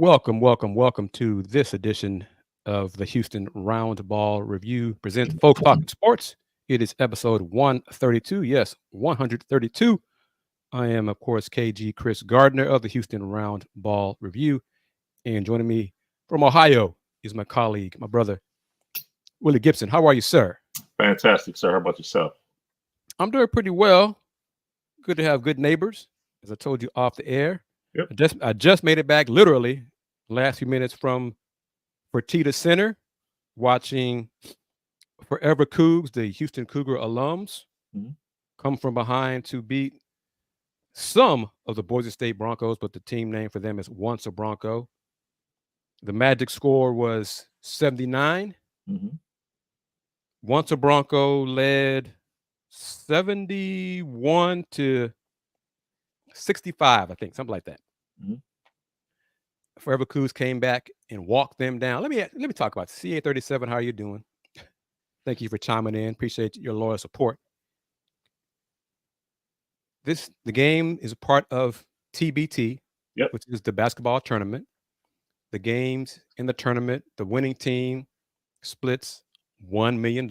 Welcome to this edition of the Houston Roundball Review presents Folks Talking Sports. It is episode 132. Yes, 132. I am, of course, KG Kris Gardner of the Houston Roundball Review. And joining me from Ohio is my colleague, my brother, Willy Gibson. How are you, sir? Fantastic, sir. How about yourself? I'm doing pretty well. Good to have good neighbors, as I told you off the air. Yep. I just made it back literally last few minutes from Fertitta Center, watching Forever Coogs, the Houston Cougar alums, come from behind to beat some of the Boise State Broncos, but the team name for them is Once a Bronco. The magic score was 79. Once a Bronco led 71 to 65, I think, something like that. Forever Coogs came back and walked them down. Let me talk about CA37. How are you doing? Thank you for chiming in. Appreciate your loyal support. The game is a part of TBT, which is the basketball tournament. The games in the tournament, the winning team splits $1 million.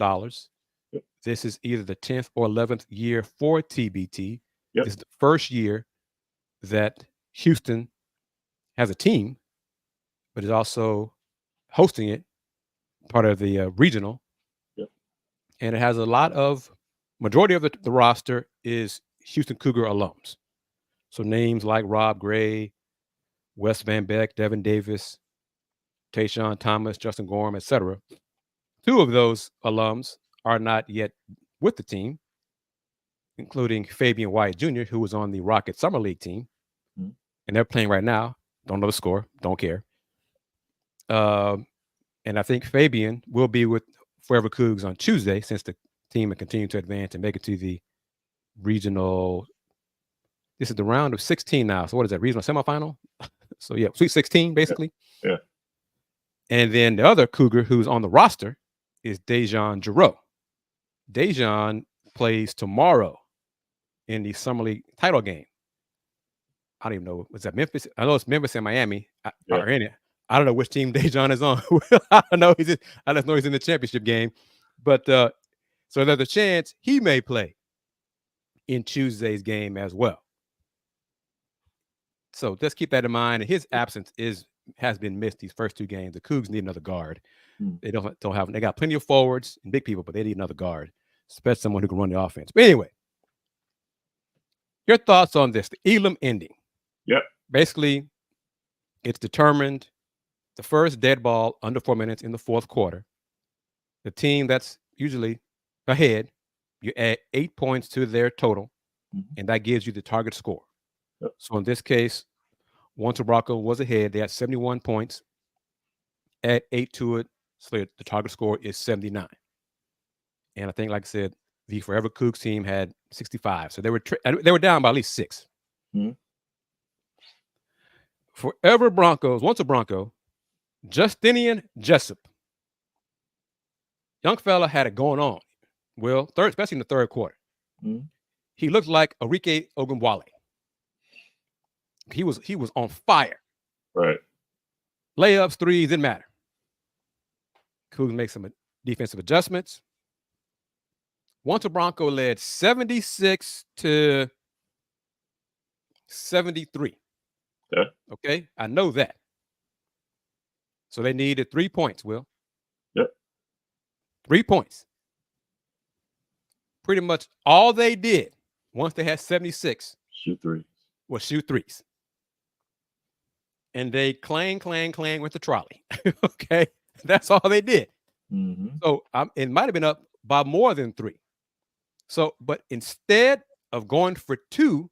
This is either the 10th or 11th year for TBT. This is the first year that Houston has a team, but is also hosting it, part of the regional. And it has majority of the roster is Houston Cougar alums. So names like Rob Gray, Wes Van Beck, Devin Davis, Tayshaun Thomas, Justin Gorham, etc. Two of those alums are not yet with the team, including Fabian White Jr., who was on the Rocket Summer League team. And they're playing right now. Don't know the score. Don't care. And I think Fabian will be with Forever Cougs on Tuesday, since the team will continue to advance and make it to the regional. This is the round of 16 now. So what is that, regional semifinal? So yeah, Sweet 16, basically. Yeah. And then the other Cougar who's on the roster is Dejan Giroux. Dejan plays tomorrow in the Summer League title game. I don't even know. Was that Memphis? I know it's Memphis and Miami are in it. I don't know which team Dejan is on. I just know he's in the championship game. But so there's a chance he may play in Tuesday's game as well. So just keep that in mind. And his absence has been missed these first two games. The Cougs need another guard. They they got plenty of forwards and big people, but they need another guard, especially someone who can run the offense. But anyway, your thoughts on this, the Elam Ending. Basically, it's determined the first dead ball under 4 minutes in the fourth quarter. The team that's usually ahead, you add 8 points to their total, and that gives you the target score. So in this case, Once a Bronco was ahead. They had 71 points. Add 8 to it, so the target score is 79. And I think, like I said, the Forever Cougs team had 65. So they were down by at least 6. Forever Broncos, Once a Bronco, Justinian Jessup. Young fella had it going on. Well, especially in the third quarter. He looked like Arike Ogunbowale. He was on fire. Right. Layups, threes, didn't matter. Cougs make some defensive adjustments. Once a Bronco led 76 to 73. Okay, I know that. So they needed 3 points, Will. 3 points. Pretty much all they did once they had 76 was shoot threes. And they clang with the trolley. Okay, that's all they did. So it might have been up by more than 3. So, but instead of going for 2,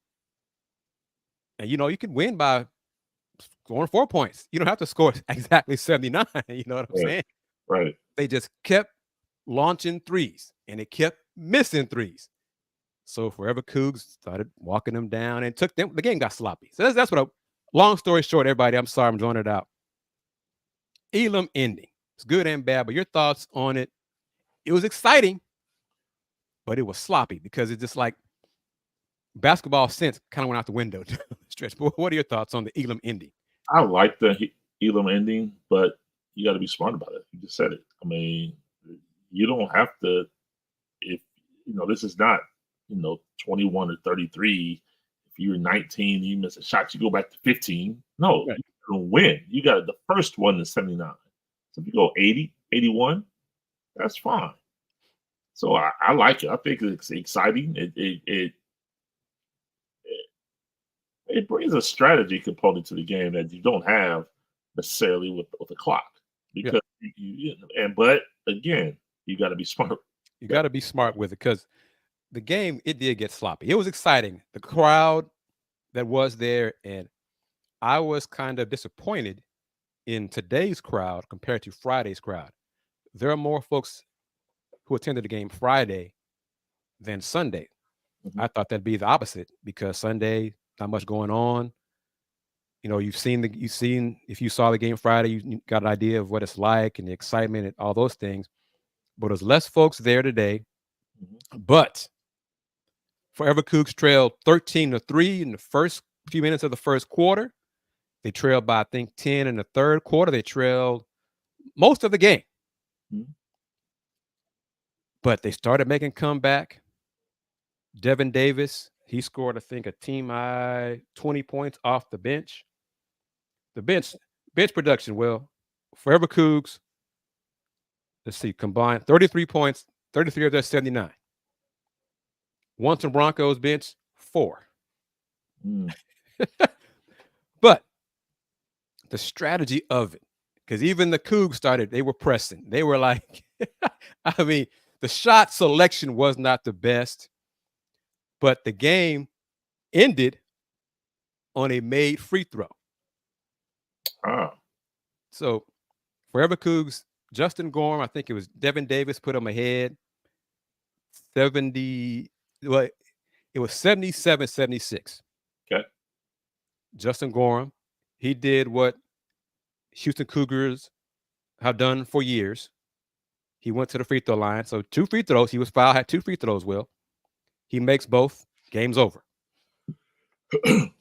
and you can win by scoring 4 points. You don't have to score exactly 79. You know what I'm saying? Right. They just kept launching threes, and they kept missing threes. So Forever Cougs started walking them down and took them. The game got sloppy. So that's what. Long story short, everybody. I'm sorry, I'm drawing it out. Elam Ending. It's good and bad, but your thoughts on it? It was exciting, but it was sloppy because it's just like basketball sense kind of went out the window. Stretch. But what are your thoughts on the Elam Ending? I like Elam Ending, but you got to be smart about it. You just said it. I mean, you don't have to. If this is not 21 or 33. If you're 19, you miss a shot, you go back to 15. No, Right. you're gonna win. You got the first one is 79. So if you go 80, 81, that's fine. So I like it. I think it's exciting. It brings a strategy component to the game that you don't have necessarily with the clock. Because but again, you got to be smart. You got to be smart with it because the game, it did get sloppy. It was exciting. The crowd that was there, and I was kind of disappointed in today's crowd compared to Friday's crowd. There are more folks who attended the game Friday than Sunday. Mhm. I thought that'd be the opposite because Sunday, not much going on. You've seen if you saw the game Friday, you got an idea of what it's like and the excitement and all those things. But there's less folks there today. Mhm. But Forever Coogs trailed 13-3 in the first few minutes of the first quarter. They trailed by, I think, 10 in the third quarter. They trailed most of the game. Mhm. But they started making comeback. Devin Davis, he scored, I think, a team high 20 points off the bench. The bench production, Forever Coogs, let's see, combined 33 points, 33 of their 79. Once Broncos bench, 4. Mm. But the strategy of it, because even the Cougs started, they were pressing. They were like, I mean, the shot selection was not the best, but the game ended on a made free throw. Ah. So Forever Cougs, Justin Gorham, I think it was Devin Davis put him ahead. 70, well, it was 77-76. Okay. Justin Gorham, he did what Houston Cougars have done for years. He went to the free throw line. So 2 free throws. He was fouled, had 2 free throws, He makes both. Game's over.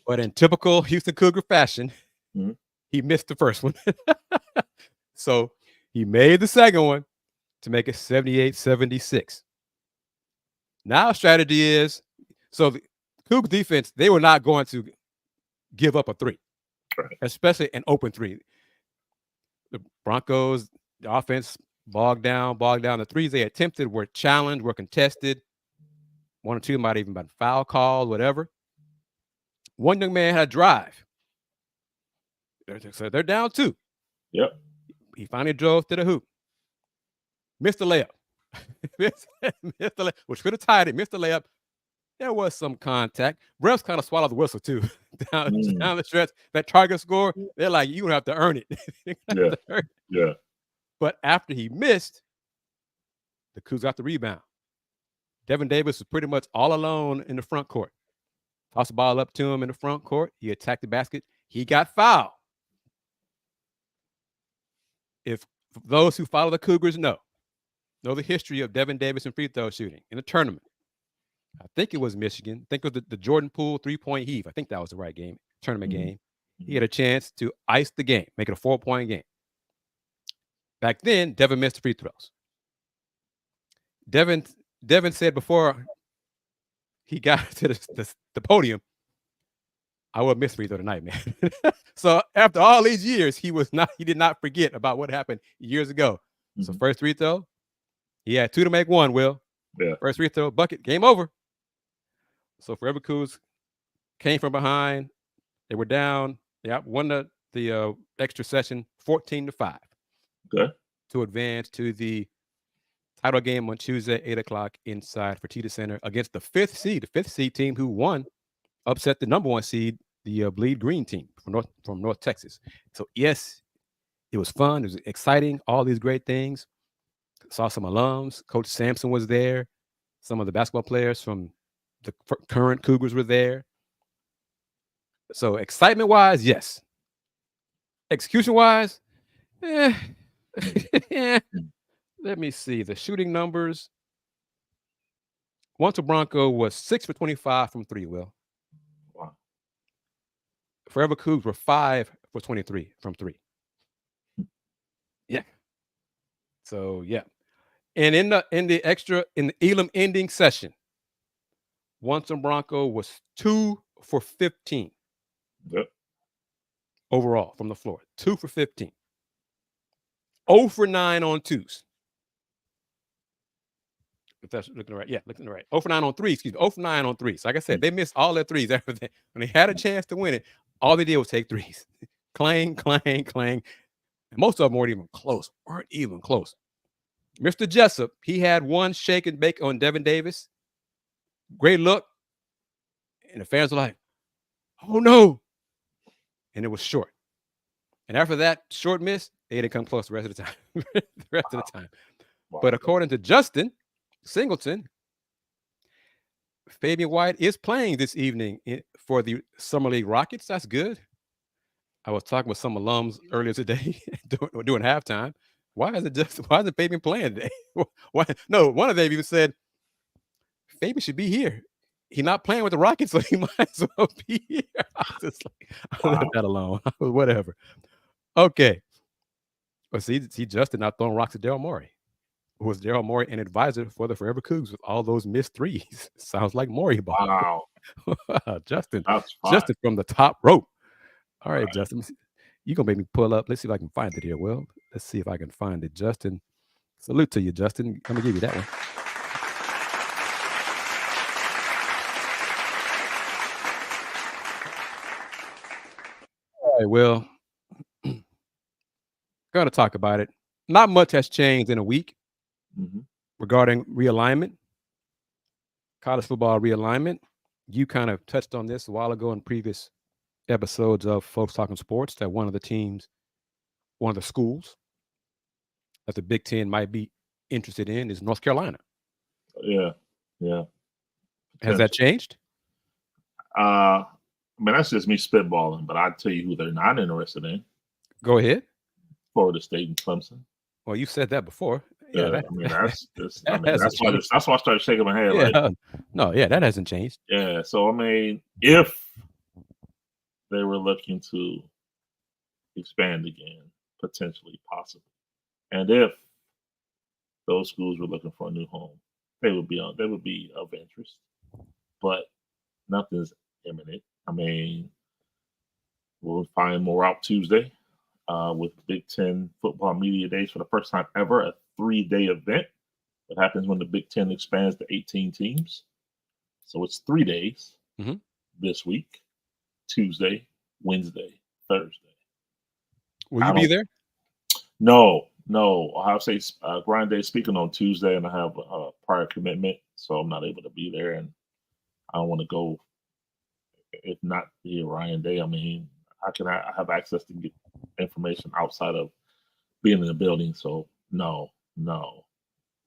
But in typical Houston Cougar fashion, he missed the first one. So he made the second one to make it 78-76. Now strategy is, so the Cougar defense, they were not going to give up a 3, especially an open 3. The Broncos, the offense bogged down. The threes they attempted were challenged, were contested. 1 or 2 might even been foul called, whatever. One young man had a drive. So they're down 2. Yep. He finally drove to the hoop. Missed the layup. Missed the layup, which could have tied it. Missed the layup. There was some contact. Refs kind of swallowed the whistle, too. down the stretch. That target score, they're like, you don't have to earn it. Yeah. But after he missed, the Cougs got the rebound. Devin Davis was pretty much all alone in the front court. Tossed the ball up to him in the front court. He attacked the basket. He got fouled. If those who follow the Cougars know the history of Devin Davis and free throw shooting in the tournament. I think it was Michigan. I think it was the Jordan Poole 3-point heave. I think that was the right game, tournament game. He had a chance to ice the game, make it a 4-point game. Back then, Devin missed the free throws. Devin said before he got to the podium, I will miss free throw tonight, man. So after all these years, he did not forget about what happened years ago. So first free throw, he had 2 to make 1, Will. Yeah. First free throw, bucket, game over. So Forever Coogs came from behind. They were down. They won the extra session 14-5. Okay. To advance to the title game on Tuesday, 8:00 inside Fertitta Center against the 5th seed team who won, upset the number 1 seed, the Bleed Green team from North Texas. So yes, it was fun. It was exciting. All these great things. Saw some alums. Coach Sampson was there. Some of the basketball players from the current Cougars were there. So excitement-wise, yes. Execution-wise, Let me see. The shooting numbers. Once Bronco was 6 for 25 from 3, Will. Wow. Forever Cougs were 5 for 23 from 3. So yeah. And in the Elam Ending session, Onson Bronco was 2 for 15. Yep. Overall from the floor. 2 for 15. 0 for 9 on twos. If that's looking right. Yeah, looking right. 0 for 9 on threes. Excuse me. 0 for 9 on threes. Like I said, they missed all their threes. Everything. When they had a chance to win it, all they did was take threes. Clang, clang, clang. And most of them weren't even close. Mr. Jessup, he had one shake and bake on Devin Davis. Great look. And the fans were like, oh no. And it was short. And after that short miss, they didn't come close the rest of the time. Wow. But according to Justin Singleton, Fabian White is playing this evening for the Summer League Rockets. That's good. I was talking with some alums earlier today during halftime. Why isn't Fabian playing today? Why? No, one of them even said Fabian should be here. He's not playing with the Rockets, so he might as well be here. I was just like, I left that alone. Whatever. Okay. Well, see, Justin not throwing rocks at Daryl Morey. Was Daryl Morey an advisor for the Forever Coogs with all those missed threes? Sounds like Morey ball. Wow. Justin from the top rope. All right, Justin. You're going to make me pull up. Let's see if I can find it here. Well, let's see if I can find it. Justin, salute to you, Justin. I'm going to give you that one. All right, well, going to talk about it. Not much has changed in a week regarding realignment, college football realignment. You kind of touched on this a while ago in previous episodes of Folks Talking Sports that one of the schools that the Big Ten might be interested in is North Carolina. Yeah. Has that changed? I mean, that's just me spitballing, but I'll tell you who they're not interested in. Go ahead. Florida State and Clemson. Well, you said that before. Yeah, that's why I started shaking my head. Yeah. That hasn't changed. Yeah, so I mean, if they were looking to expand again, potentially, possibly, and if those schools were looking for a new home, they would be of interest, but nothing's imminent. I mean, we'll find more out Tuesday with Big Ten Football Media Days for the first time ever, a 3-day event. What happens when the Big Ten expands to 18 teams? So it's 3 days this week: Tuesday, Wednesday, Thursday. Will you be there? No. I have to say Grind Day speaking on Tuesday, and I have a prior commitment, so I'm not able to be there, and I don't want to go if not the Ryan Day. I mean, I have access to get information outside of being in the building, so no.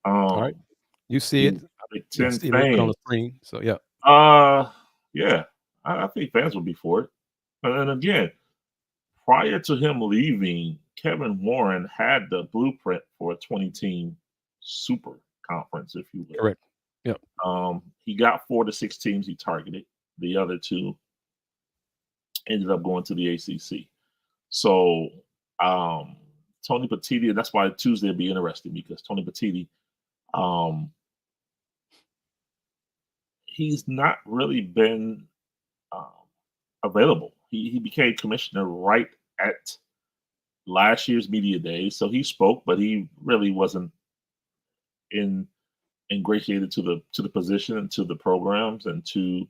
All right, you see it. Big Ten see it on the screen. So yeah. Yeah, I think fans will be for it. And again, prior to him leaving, Kevin Warren had the blueprint for a 20-team super conference, if you will. Correct. Yep. He got 4 to 6 teams he targeted. The other 2 ended up going to the ACC. So Tony Petitti, that's why Tuesday will be interesting, because Tony Petitti, he's not really been available. He became commissioner right at last year's media day, so he spoke, but he really wasn't ingratiated to the position and to the programs and to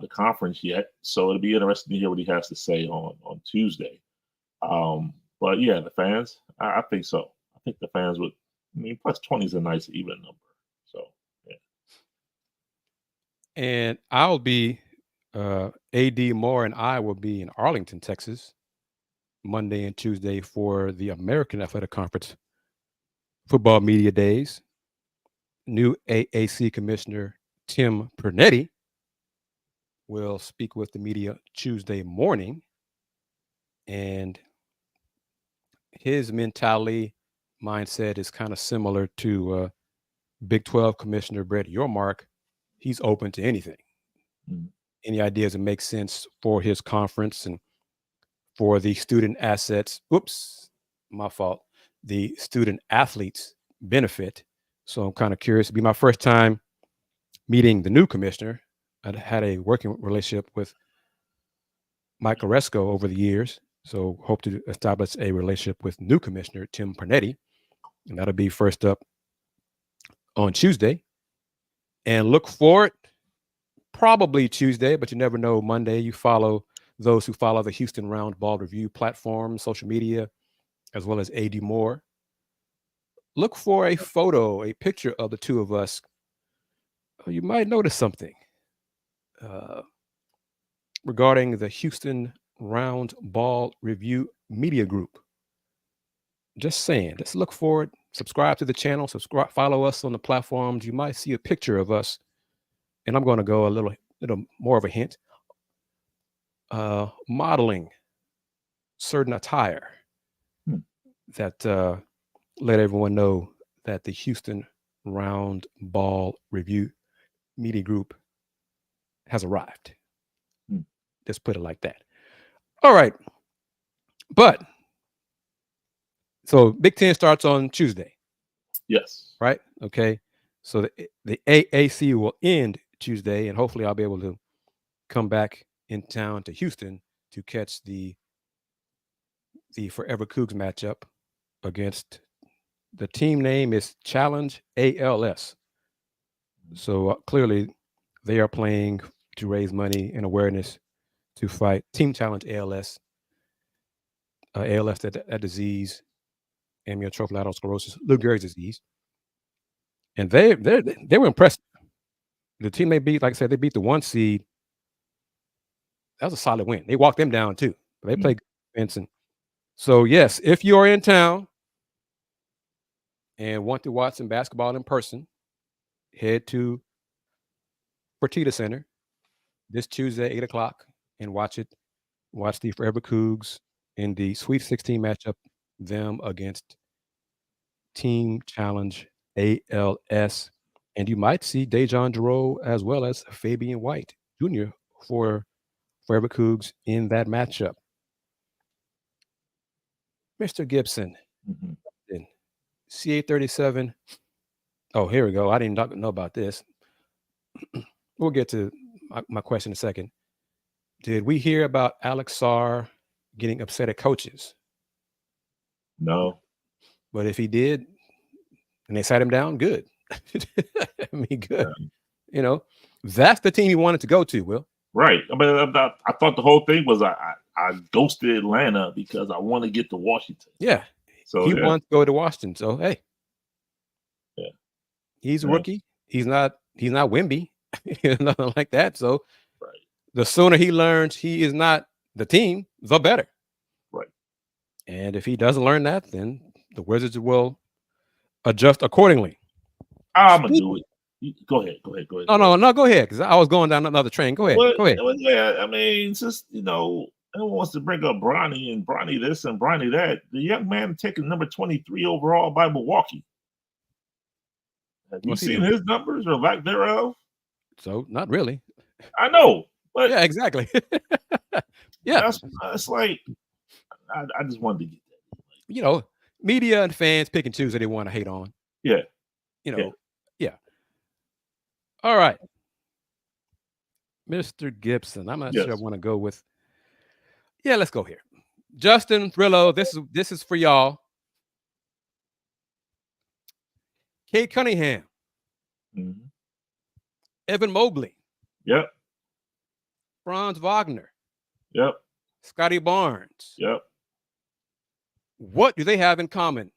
the conference yet. So it'll be interesting to hear what he has to say on Tuesday. But yeah, the fans, I think so. I think the fans would. I mean, plus 20 is a nice even number. So yeah. And I'll be AD Moore and I will be in Arlington, Texas, Monday and Tuesday for the American Athletic Conference Football Media Days. New AAC Commissioner Tim Pernetti will speak with the media Tuesday morning, and his mentality, mindset is kind of similar to Big 12 Commissioner Brett Yormark. He's open to anything. Any ideas that make sense for his conference and for the student assets. Oops, my fault. the student athletes benefit. So I'm kind of curious. It'll be my first time meeting the new commissioner. I had a working relationship with Mike Oresco over the years. So hope to establish a relationship with new commissioner, Tim Pernetti. And that'll be first up on Tuesday. And look forward, probably Tuesday, but you never know, Monday. You follow those who follow the Houston Roundball Review platform, social media, as well as AD Moore. Look for a photo, a picture of the two of us. You might notice something regarding the Houston Roundball Review Media Group. Just saying, let's look forward. Subscribe to the channel. Subscribe, follow us on the platforms. You might see a picture of us, and I'm going to go a little more of a hint. Modeling certain attire that let everyone know that the Houston Roundball Review Media Group has arrived. Just put it like that. All right. But so Big Ten starts on Tuesday. Yes. Right? Okay. So the AAC will end Tuesday, and hopefully I'll be able to come back in town to Houston to catch the Forever Coogs matchup against the team name is Challenge ALS. So clearly they are playing to raise money and awareness to fight Team Challenge ALS. ALS, that disease, amyotrophic lateral sclerosis, Lou Gehrig's disease. And they were impressed. The team they beat, like I said, they beat the 1 seed. That was a solid win. They walked them down too. They played Vincent. So yes, if you're in town and want to watch some basketball in person, head to Fertitta Center this Tuesday, 8 o'clock, and watch it. Watch the Forever Coogs in the Sweet 16 matchup, them against Team Challenge ALS. And you might see Dejon Giroux as well as Fabian White Jr. for Forever Coogs in that matchup. Mr. Gibson, CA37. Oh, here we go. I didn't know about this. We'll get to my question in a second. Did we hear about Alex Sarr getting upset at coaches? No. But if he did, and they sat him down, good. I mean, good. Yeah. That's the team he wanted to go to, Will. Right. I mean, I thought the whole thing was I ghosted Atlanta because I want to get to Washington. Yeah. So he wants to go to Washington. So hey. Yeah. He's a rookie. He's not Wemby. Nothing like that. So the sooner he learns he is not the team, the better. Right. And if he doesn't learn that, then the Wizards will adjust accordingly. I'm gonna do it. Go ahead. No, go ahead, because I was going down another train. Go ahead. Go ahead. Yeah, I mean, it's just, everyone wants to bring up Bronny and Bronny this and Bronny that. The young man taking number 23 overall by Milwaukee. Have you seen his numbers or lack thereof? So, not really. I know, but yeah, exactly. Yeah, that's like I just wanted to get that. Media and fans pick and choose that they want to hate on. Yeah. Yeah. All right. Mr. Gibson, I'm not sure I want to go with. Yeah, let's go here. Justin Thrillo, this is for y'all. Cade Cunningham. Evan Mobley. Yep. Franz Wagner. Yep. Scottie Barnes. Yep. What do they have in common,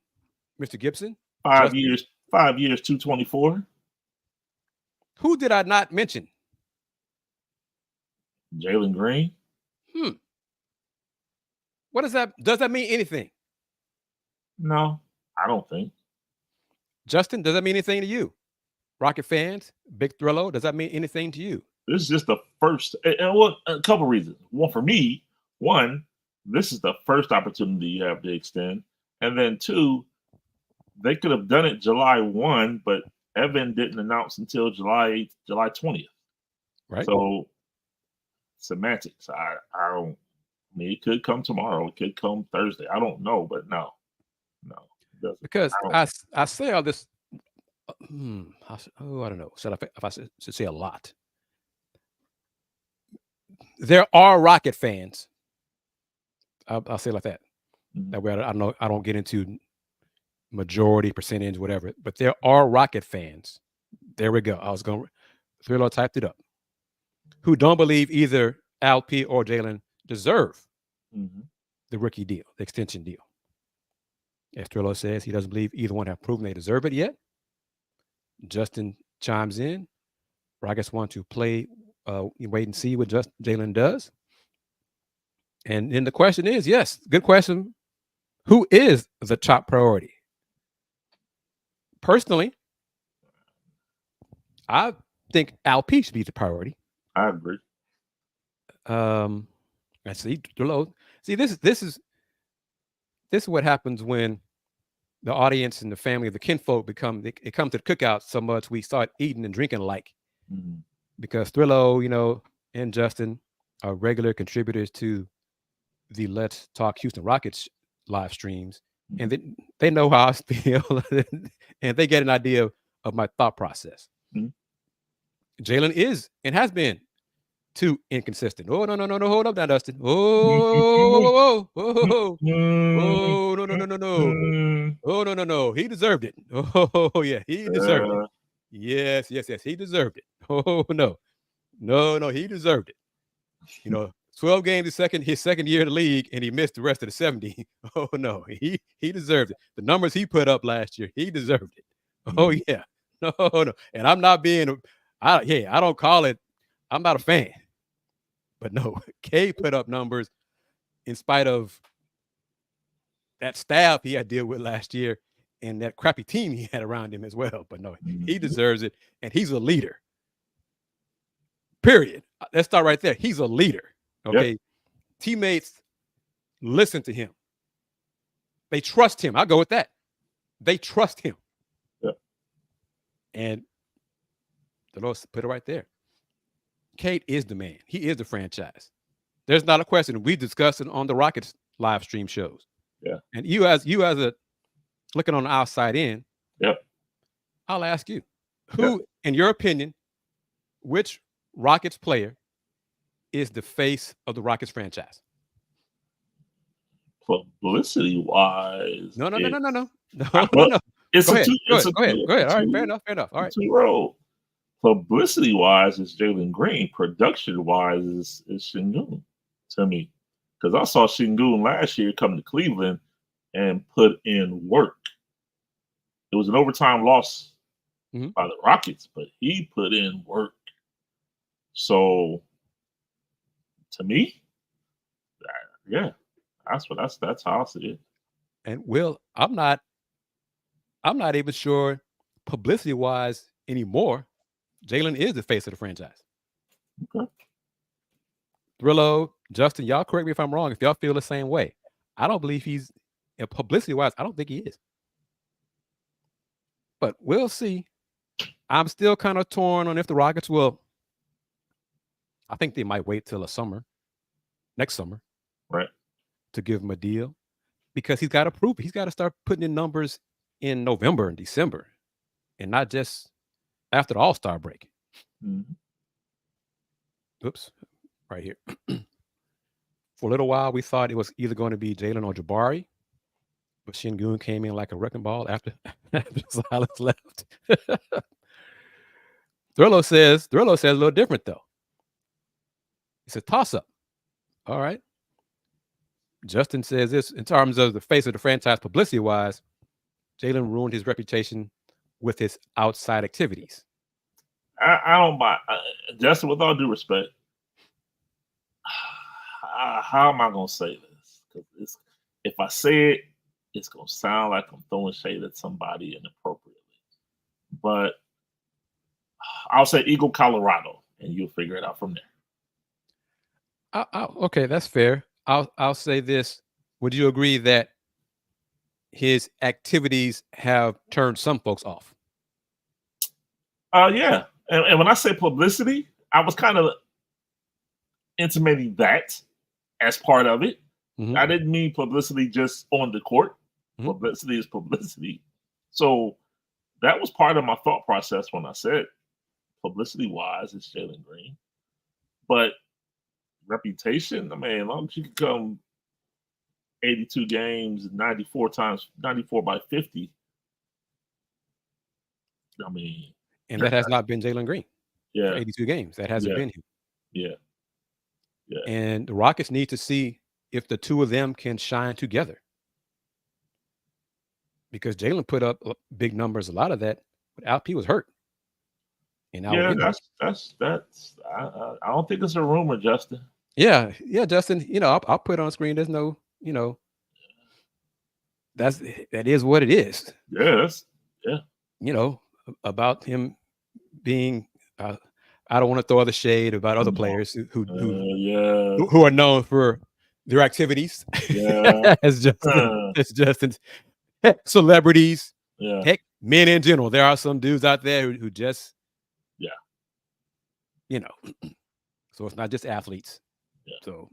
Mr. Gibson? 5 years, 224. Who did I not mention? Jalen Green. What is that? Does that mean anything? No, I don't think. Justin, does that mean anything to you? Rocket fans, Big Thrillo, does that mean anything to you? This is just the first, and a couple reasons. One, for me, this is the first opportunity you have to extend. And then two, they could have done it July 1, but Evan didn't announce until July 20th. Right. So semantics. I don't. I mean, it could come tomorrow. It could come Thursday. I don't know, but no. Because I say all this. I don't know. If I should say a lot. There are Rocket fans. I'll say it like that. That way, I don't get into majority, percentage, whatever. But there are Rocket fans. There we go. I was going to Thriller typed it up. Who don't believe either Alp or Jalen deserve the rookie deal, the extension deal. As Thriller says, he doesn't believe either one have proven they deserve it yet. Justin chimes in. Rockets want to play, wait and see what Jalen does. And then the question is, yes, good question. Who is the top priority? Personally, I think Alp should be the priority. I agree. I see. See, this is what happens when the audience and the family, the kinfolk it comes to the cookout so much we start eating and drinking alike. Because Thrillo, and Justin are regular contributors to the Let's Talk Houston Rockets live streams, and they know how I feel, and they get an idea of my thought process. Jalen is and has been too inconsistent. Oh, no, hold up now, Dustin. Oh, no. He deserved it. Oh, yeah, he deserved it. Yes, he deserved it. Oh, no, he deserved it. 12 games his second year in the league, and he missed the rest of the 70. Oh, no, he deserved it. The numbers he put up last year, he deserved it. Oh, yeah. No. And I'm not I don't call it, I'm not a fan. But no, Cade put up numbers in spite of that staff he had to deal with last year and that crappy team he had around him as well. But no, he deserves it, and he's a leader. Period. Let's start right there. He's a leader. Okay. Yep. Teammates listen to him. They trust him. I'll go with that. They trust him. Yep. And the Lord put it right there. Cade is the man. He is the franchise. There's not a question. We discussed it on the Rockets live stream shows. Yeah. And you as a looking on the outside in, yep. I'll ask you, who, in your opinion, which Rockets player is the face of the Rockets franchise? Publicity wise. No. Go ahead. Go ahead. All right, fair enough. All right. Two-row. Publicity wise is Jalen Green. Production wise is Şengün to me. Because I saw Şengün last year come to Cleveland and put in work. It was an overtime loss by the Rockets, but he put in work. So to me, that's how I see it. And Will, I'm not even sure publicity wise anymore. Jalen is the face of the franchise. Okay. Thrillo, Justin, y'all correct me if I'm wrong. If y'all feel the same way, I don't believe he's publicity wise. I don't think he is. But we'll see. I'm still kind of torn on if the Rockets will. I think they might wait till next summer, right, to give him a deal, because he's got to prove it. He's got to start putting in numbers in November and December, and not just after the All-Star break. Oops, right here. For a little while, we thought it was either going to be Jalen or Jabari, but Şengün came in like a wrecking ball after Silas left. Thrillo says a little different, though. It's a toss-up. All right. Justin says this, in terms of the face of the franchise publicity-wise, Jalen ruined his reputation with his outside activities. I don't buy. Justin, with all due respect, how am I going to say this? Because if I say it, it's going to sound like I'm throwing shade at somebody inappropriately. But I'll say Eagle, Colorado, and you'll figure it out from there. Okay, that's fair. I'll say this. Would you agree that his activities have turned some folks off? Yeah. And when I say publicity, I was kind of intimating that as part of it. I didn't mean publicity just on the court. Publicity is publicity. So that was part of my thought process when I said publicity-wise, it's Jalen Green. But reputation, I mean, as long as you can come 82 games, 94 by 50, I mean. And that has not been Jalen Green. Yeah. For 82 games. That hasn't been him. Yeah. Yeah. And the Rockets need to see if the two of them can shine together. Because Jalen put up big numbers, a lot of that, but Alp was hurt. And that's I don't think it's a rumor, Justin. Yeah, Justin. I'll put it on screen. There's no, that is what it is. Yeah. About him being. I don't want to throw other shade about other players who are known for their activities. Yeah. as Justin's celebrities. Yeah. Heck, men in general. There are some dudes out there who just. So it's not just athletes. Yeah. So,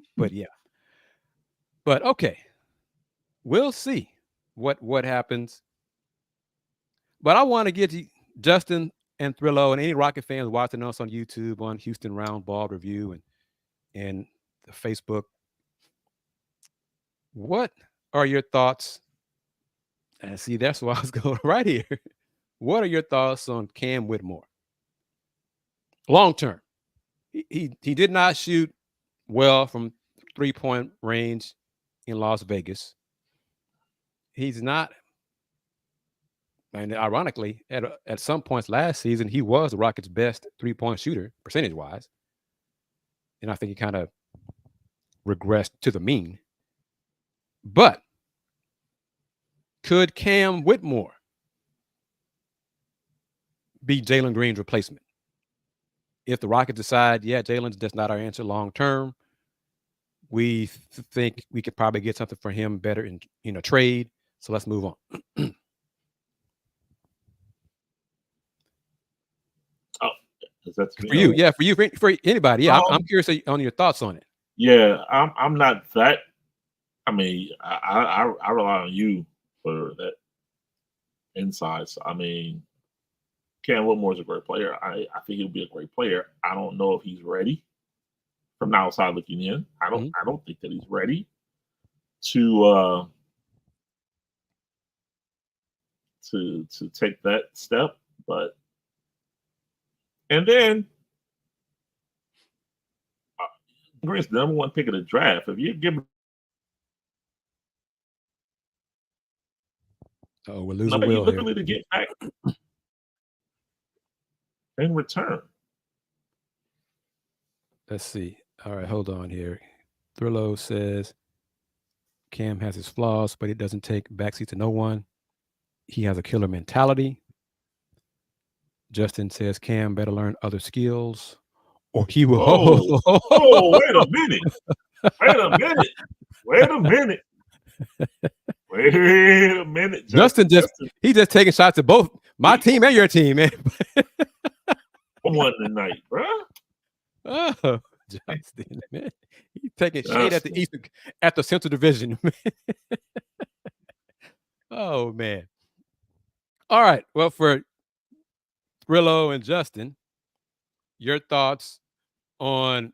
but okay, we'll see what happens. But I want to get you, Justin and Thrillo, and any Rocket fans watching us on YouTube, on Houston Roundball Review, and the Facebook. What are your thoughts? And see, that's why I was going right here. What are your thoughts on Cam Whitmore? Long term. He did not shoot well from 3-point range in Las Vegas. He's not, and ironically, at some points last season, he was the Rockets' best 3-point shooter, percentage-wise. And I think he kind of regressed to the mean. But could Cam Whitmore be Jalen Green's replacement? If the Rockets decide, Jalen's just not our answer long term, we think we could probably get something for him better in a trade. So let's move on. That's for you, for anybody. Yeah, I'm curious on your thoughts on it. Yeah, I'm not that. I mean, I rely on you for that insights. I mean, Cam Whitmore is a great player. I think he'll be a great player. I don't know if he's ready from the outside looking in. I don't think that he's ready to take that step. But and then Green's the number one pick of the draft. If you give him, we're losing Will here. To get back in return. Let's see. All right, hold on here. Thrillo says Cam has his flaws, but he doesn't take backseat to no one. He has a killer mentality. Justin says Cam better learn other skills, or he will. Wait a minute. Wait a minute. Justin he's just taking shots at both my team and your team, man. One tonight, bro. Oh, Justin, man. He's taking shade at the Central Division, man. Oh, man. All right. Well, for Thrillo and Justin, your thoughts on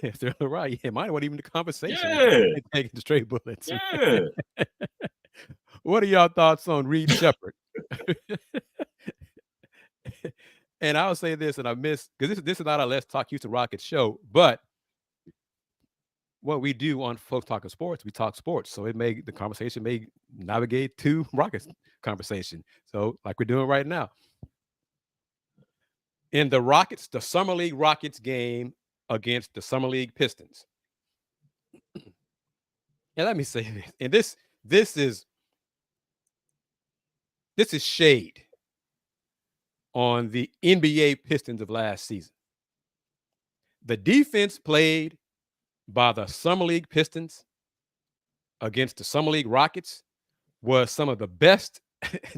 if they're right, mine wasn't even the conversation. Yeah. Taking the straight bullets. Yeah. What are y'all thoughts on Reed Sheppard? And I'll say this, and I miss because this is not a Let's Talk Houston Rockets show, but what we do on Folks Talking Sports, we talk sports. So the conversation may navigate to Rockets conversation. So like we're doing right now. In the Summer League Rockets game against the Summer League Pistons. And let me say this, and this is shade on the NBA Pistons of last season. The defense played by the Summer League Pistons against the Summer League Rockets was some of the best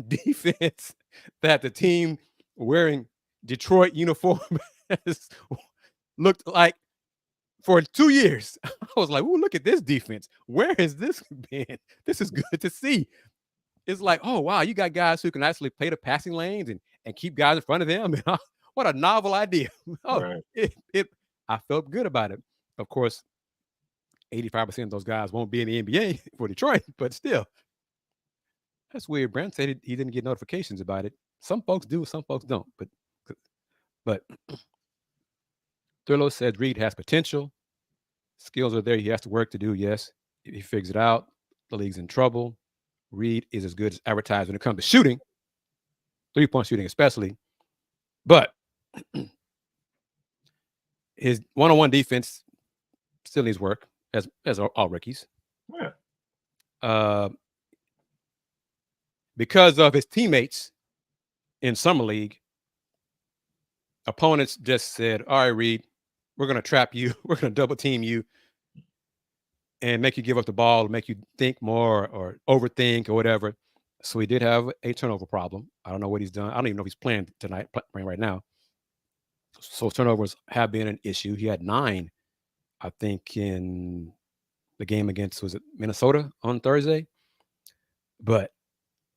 defense that the team wearing Detroit uniform looked like for 2 years. I was like, "Ooh, look at this defense. Where has this been? This is good to see." It's like, "Oh, wow, you got guys who can actually play the passing lanes and keep guys in front of them." What a novel idea. Right. I felt good about it. Of course, 85% of those guys won't be in the NBA for Detroit, but still. That's weird. Brent said he didn't get notifications about it. Some folks do, some folks don't. But Thurlow said Reed has potential. Skills are there. He has to work to do. Yes, if he figures it out, the league's in trouble. Reed is as good as advertised when it comes to shooting, 3-point shooting especially. But his one-on-one defense still needs work, as all rookies. Yeah. Because of his teammates in summer league, opponents just said, "All right, Reed, we're going to trap you. We're going to double team you and make you give up the ball, make you think more or overthink or whatever." So he did have a turnover problem. I don't know what he's done. I don't even know if he's playing tonight, playing right now. So turnovers have been an issue. He had 9, I think, in the game against, was it Minnesota on Thursday? But,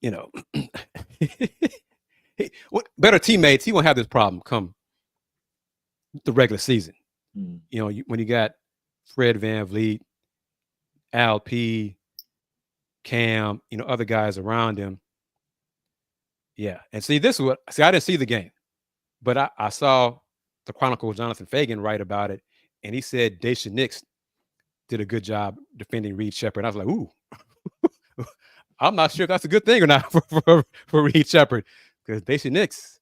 you know, better teammates, he won't have this problem come the regular season. You know, when you got Fred VanVleet, Al P, Cam, you know, other guys around him. Yeah. And see, this is what, I didn't see the game, but I saw the Chronicle Jonathan Fagan write about it. And he said Daisha Nix did a good job defending Reed Sheppard. I was like, ooh, I'm not sure if that's a good thing or not for Reed Sheppard, because Daisha Nix,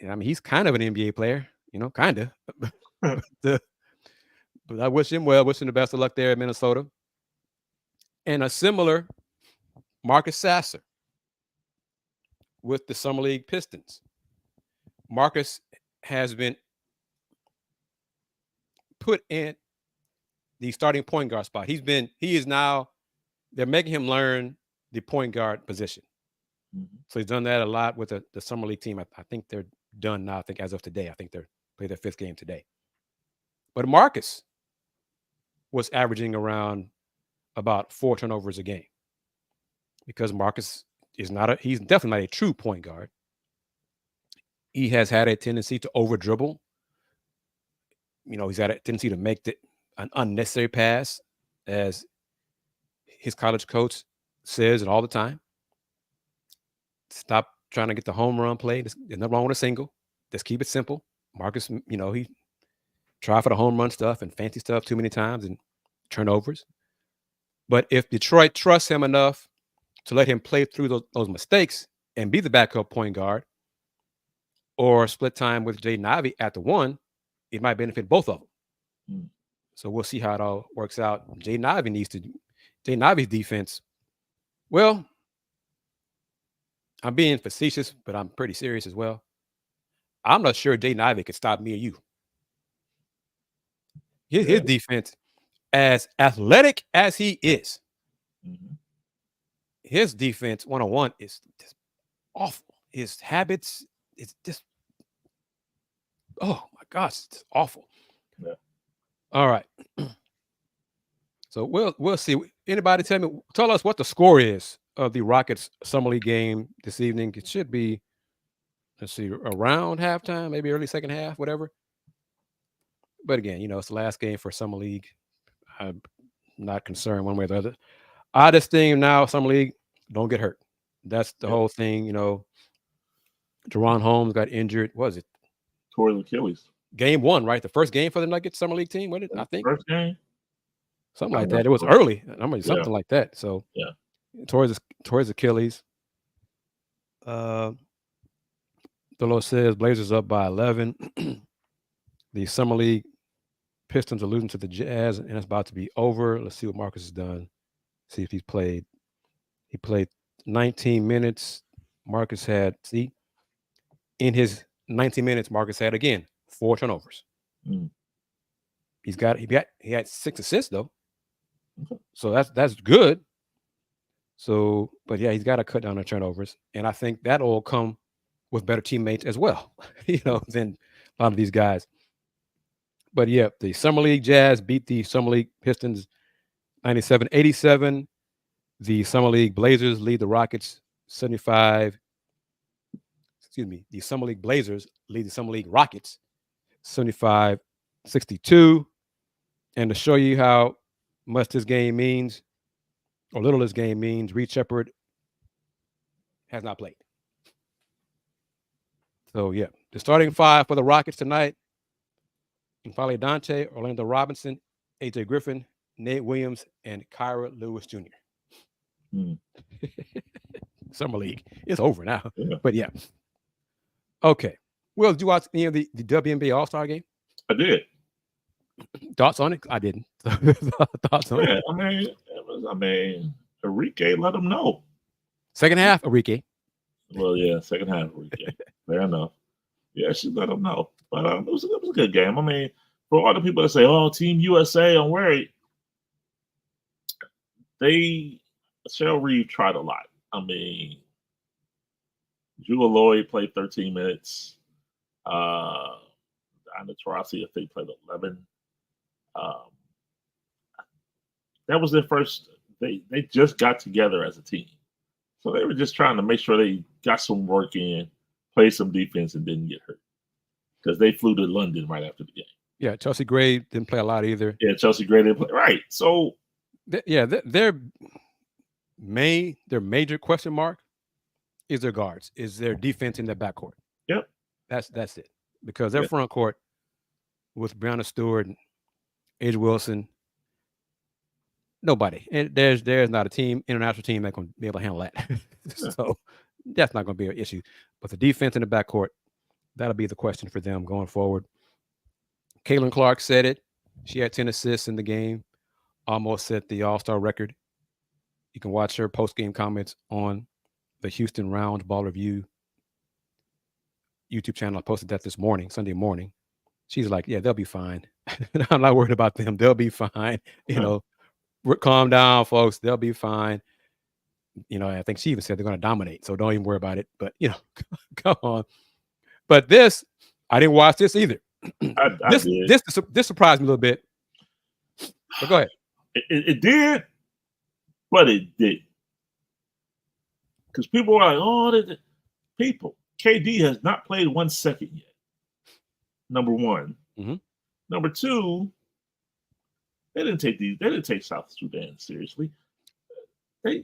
I mean, he's kind of an NBA player, you know, kind of. But I wish him well, wish him the best of luck there at Minnesota. And a similar Marcus Sasser with the Summer League Pistons. Marcus has been put in the starting point guard spot. They're making him learn the point guard position. So he's done that a lot with the Summer League team. I think they're done now. I think as of today, I think they're playing their 5th game today. But Marcus was averaging around about 4 turnovers a game, because Marcus he's definitely not a true point guard. He has had a tendency to over dribble. You know, he's had a tendency to make an unnecessary pass, as his college coach says it all the time. Stop trying to get the home run play. There's nothing wrong with a single. Just keep it simple. Marcus, you know, he tried for the home run stuff and fancy stuff too many times and turnovers. But if Detroit trusts him enough to let him play through those mistakes and be the backup point guard, or split time with Jaden Ivey at the 1, it might benefit both of them. So we'll see how it all works out. Jaden Ivey's defense, well, I'm being facetious, but I'm pretty serious as well. I'm not sure Jaden Ivey could stop me or you. His defense, as athletic as he is, his defense one-on-one is just awful. His habits, it's just, oh my gosh, it's awful. Yeah. All right. So we'll see. Anybody tell us what the score is of the Rockets Summer League game this evening? It should be, let's see, around halftime, maybe early second half, whatever. But again, you know, it's the last game for Summer League. I'm not concerned one way or the other. Oddest thing now, Summer League, don't get hurt. That's the whole thing, you know. Deron Holmes got injured. What was it? Tore his Achilles. Game 1, right? The first game for the Nuggets Summer League team, what did I think? First game? Something like that. It was early. Something like that. So yeah, tore his Achilles. Delo says Blazers up by 11. The Summer League Pistons are losing to the Jazz, and it's about to be over. Let's see what Marcus has done. See if he's played. He played 19 minutes. Marcus had, in his 19 minutes, Marcus had, again, 4 turnovers. He had 6 assists though. So that's good. So, but yeah, he's got to cut down on turnovers. And I think that'll all come with better teammates as well, you know, than a lot of these guys. But yeah, the Summer League Jazz beat the Summer League Pistons 97-87. The Summer League Blazers lead the Rockets 75. Excuse me. The Summer League Blazers lead the Summer League Rockets 75-62. And to show you how much this game means, or little this game means, Reed Sheppard has not played. So, yeah, the starting five for the Rockets tonight: N'Faly Dante, Orlando Robinson, AJ Griffin, Nate Williams, and Kyra Lewis Jr. Summer League. It's over now. Yeah. But, yeah. Okay. Well, did you watch any of the WNBA All-Star game? I did. Thoughts on it? I didn't. Thoughts on it? I mean, Arike let them know. Second half, Arike. Well, yeah, second half, Arike. Fair enough. Yeah, she let them know. But it was a good game. I mean, for all the people that say, "Oh, Team USA," I'm worried. Cheryl Reeve tried a lot. I mean, Jewel Lloyd played 13 minutes. Diana Taurasi, I think, played 11. That was their first. They just got together as a team, so they were just trying to make sure they got some work in, played some defense, and didn't get hurt because they flew to London right after the game. Yeah, Chelsea Gray didn't play a lot either. Yeah, Chelsea Gray didn't play. Right, so their major question mark is their guards, is their defense in their backcourt. Yep, that's it, because their front court with Brianna Stewart and A'ja Wilson, nobody. And there's not a international team that can be able to handle that. So that's not going to be an issue. But the defense in the backcourt, that'll be the question for them going forward. Caitlin Clark said it. She had 10 assists in the game, almost set the All-Star record. You can watch her post-game comments on the Houston Roundball Review YouTube channel. I posted that this morning, Sunday morning. She's like, yeah, they'll be fine. I'm not worried about them. They'll be fine. Calm down, folks. They'll be fine. I think she even said they're going to dominate, so don't even worry about it. But, come on. But this, I didn't watch this either. This surprised me a little bit. But go ahead. It did, but it did. Because people are like, KD has not played 1 second yet. Number one. Mm-hmm. Number two, they didn't take South Sudan seriously. They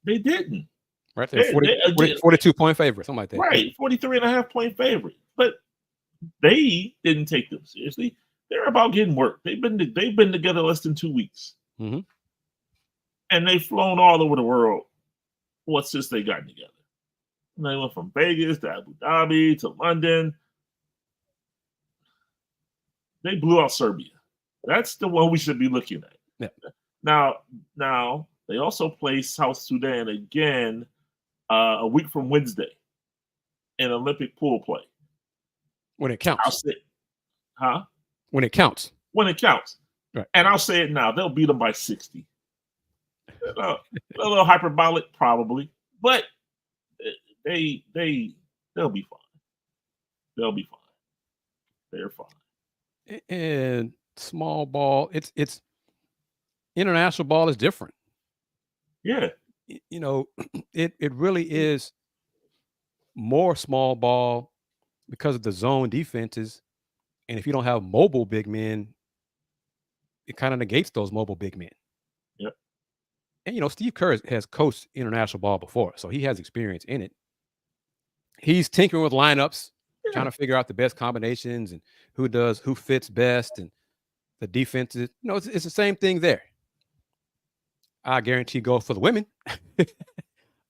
didn't. Right, they're 42-point favorite, something like that. Right, 43.5-point favorite. But they didn't take them seriously. They're about getting work. They've been together less than 2 weeks. Mm-hmm. And they've flown all over the world since they got together. And they went from Vegas to Abu Dhabi to London. They blew out Serbia. That's the one we should be looking at. Yeah. Now they also play South Sudan again a week from Wednesday in Olympic pool play. When it counts. When it counts. Right. And I'll say it now. They'll beat them by 60. A little hyperbolic, probably. But they'll be fine. They'll be fine. They're fine. And small ball, it's international ball is different. Yeah. It really is more small ball because of the zone defenses. And if you don't have mobile big men, it kind of negates those mobile big men. Yep. And, Steve Kerr has coached international ball before, so he has experience in it. He's tinkering with lineups, trying to figure out the best combinations and who fits best, and the defenses. It's the same thing there. I guarantee goal for the women.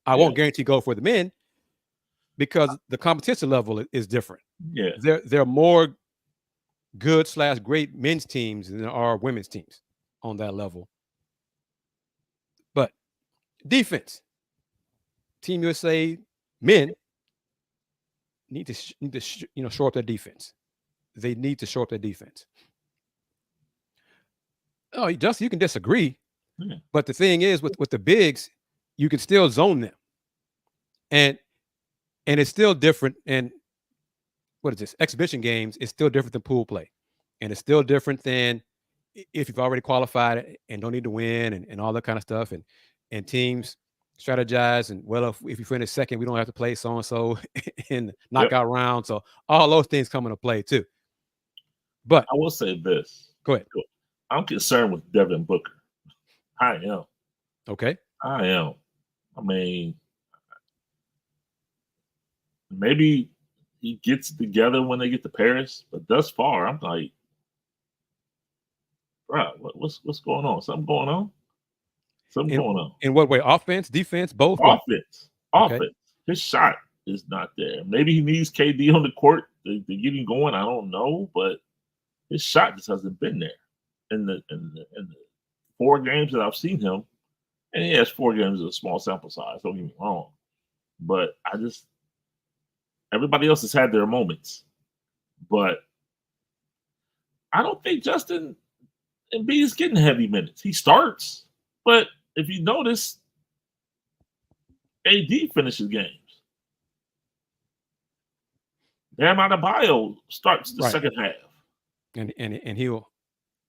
I won't guarantee goal for the men because the competition level is different. Yeah. There are more good/great men's teams than there are women's teams on that level. But defense, Team USA men need to shore up their defense. They need to shore up their defense. Oh, Justin, you can disagree, but the thing is, with the bigs, you can still zone them, and it's still different. And what is this? Exhibition games is still different than pool play. And it's still different than if you've already qualified and don't need to win and all that kind of stuff. And teams strategize. And, well, if you finish second, we don't have to play so-and-so in the knockout round. So all those things come into play too. But I will say this. Go ahead. I'm concerned with Devin Booker. I am. Okay. I am. I mean, maybe he gets it together when they get to Paris, but thus far, I'm like, bro, what's going on? Something going on? Something going on. In what way? Offense, defense, both? Offense. Okay. Offense. His shot is not there. Maybe he needs KD on the court to get him going. I don't know, but his shot just hasn't been there in the 4 games that I've seen him. And he has 4 games of a small sample size. Don't get me wrong, but everybody else has had their moments, but I don't think Justin Embiid is getting heavy minutes. He starts, but if you notice, AD finishes games. Bam Adebayo starts the second half, and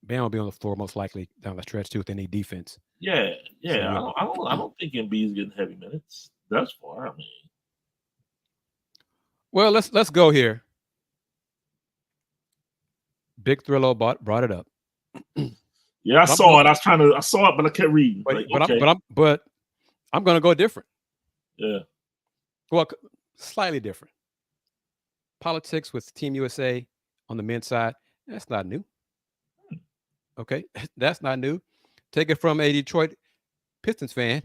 Bam will be on the floor most likely down the stretch too with any defense. Yeah. So, I don't think Embiid is getting heavy minutes. That's far. I mean, well, let's go here. Big Thrillo brought it up. Yeah, I saw it. I saw it, but I kept reading. But I'm going to go different. Yeah. Well, slightly different. Politics with Team USA on the men's side, that's not new. Okay, that's not new. Take it from a Detroit Pistons fan.